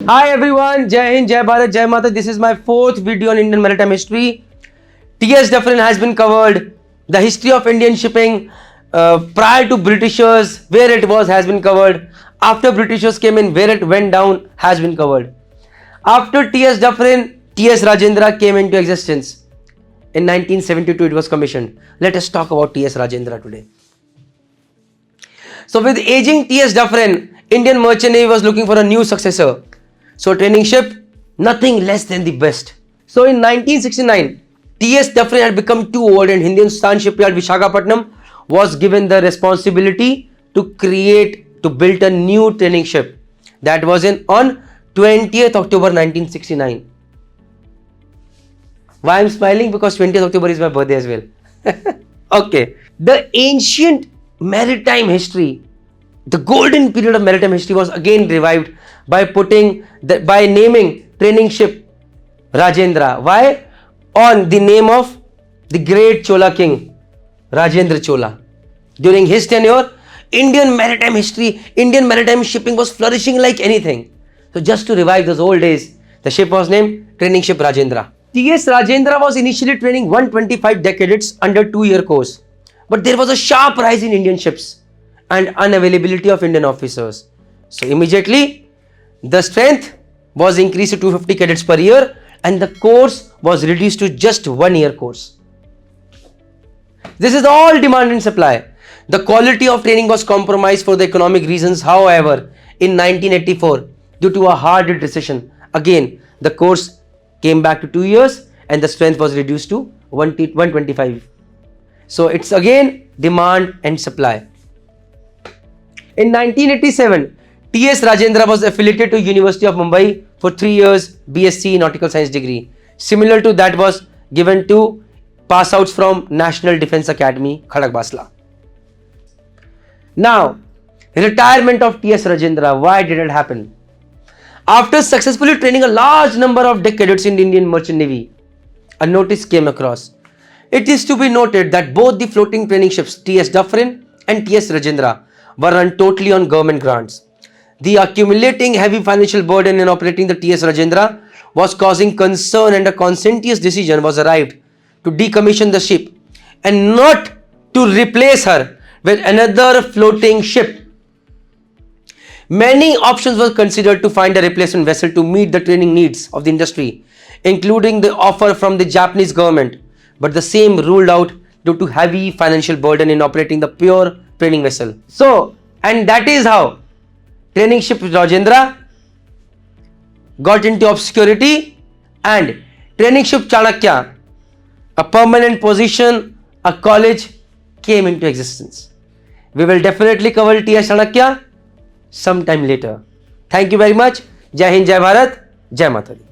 Hi everyone, Jai Hind, Jai Bharat, Jai Mata. This is my fourth video on Indian maritime history. T.S. Dufferin has been covered. The history of Indian shipping prior to Britishers, where it was, has been covered. After Britishers came in, where it went down, has been covered. After T.S. Dufferin, T.S. Rajendra came into existence. In 1972, it was commissioned. Let us talk about T.S. Rajendra today. So with aging T.S. Dufferin, Indian Merchant Navy was looking for a new successor. So training ship, nothing less than the best. So in 1969, T.S. Dufferin had become too old and Hindustan Shipyard Visakhapatnam was given the responsibility to build a new training ship. That was on 20th October 1969. Why I'm smiling? Because 20th October is my birthday as well. Okay. The ancient maritime history, the golden period of maritime history was again revived by naming training ship Rajendra. Why? On the name of the great Chola king, Rajendra Chola. During his tenure, Indian maritime shipping was flourishing like anything. So just to revive those old days, the ship was named Training Ship Rajendra. T.S. Rajendra was initially training 125 decades under 2-year course. But there was a sharp rise in Indian ships and unavailability of Indian officers. So immediately, the strength was increased to 250 cadets per year and the course was reduced to just 1-year course. This is all demand and supply. The quality of training was compromised for the economic reasons. However, in 1984, due to a hard recession, again, the course came back to 2 years and the strength was reduced to 125. So it's again demand and supply. In 1987, T.S. Rajendra was affiliated to University of Mumbai for 3 years BSc Nautical Science degree. Similar to that was given to pass outs from National Defence Academy, Khadagbasla. Now, retirement of T.S. Rajendra. Why did it happen? After successfully training a large number of cadets in the Indian Merchant Navy, a notice came across. It is to be noted that both the floating training ships T.S. Dufferin and T.S. Rajendra were run totally on government grants. The accumulating heavy financial burden in operating the T.S. Rajendra was causing concern and a conscientious decision was arrived to decommission the ship and not to replace her with another floating ship. Many options were considered to find a replacement vessel to meet the training needs of the industry, including the offer from the Japanese government. But the same ruled out due to heavy financial burden in operating the pure training vessel. So, and that is how training ship Rajendra got into obscurity and training ship Chanakya, a permanent position, a college, came into existence. We will definitely cover T.S. Chanakya sometime later. Thank you very much. Jai Hind, Jai Bharat, Jai Mata Di.